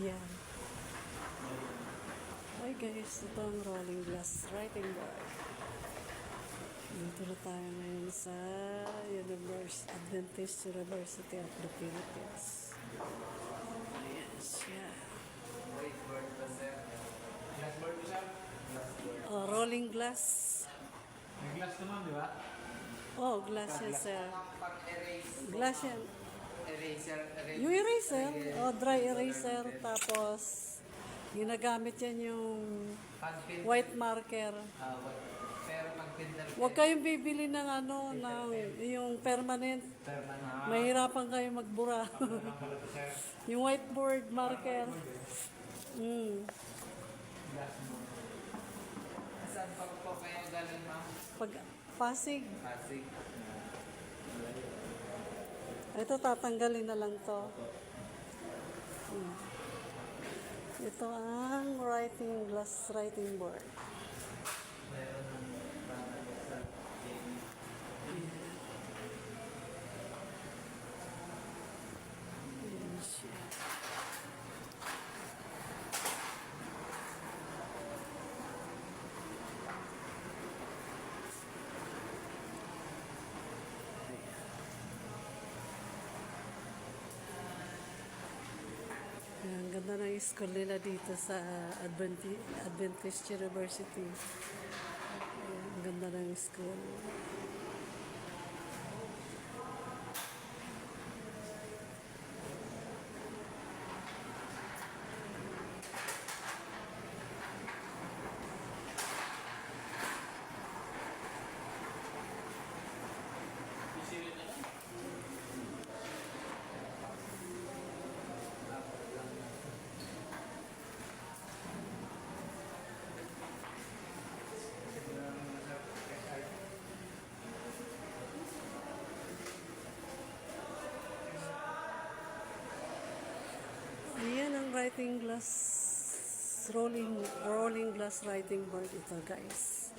Yan. Hi guys, ito ang rolling glass writing board. Dito na tayo ngayon sa Adventist University of the Philippines. Ayan siya. Whiteboard ba, sir? Glassboard ba siya? Glassboard. Oh, rolling glass. May glass naman, di ba? Oh, glass yan sir. Pag-erase. Glass yan. Eraser. Yung eraser, oh, dry eraser. Tapos, ginagamit yan yung white marker. Pero pag-pindar. Huwag kayong bibili ng yung permanent. Mahirapan kayo magbura. Yung whiteboard marker. Saan pa po kayo galing, ma'am? Pasig. Pasig. Ito, tatanggalin na lang to. Ito ang glass writing board. Meron ng sa Ayan siya. Ang ganda ng school nila dito sa Adventist University. Ayan, ang ganda ng school. Ayan ang rolling glass writing board ito guys.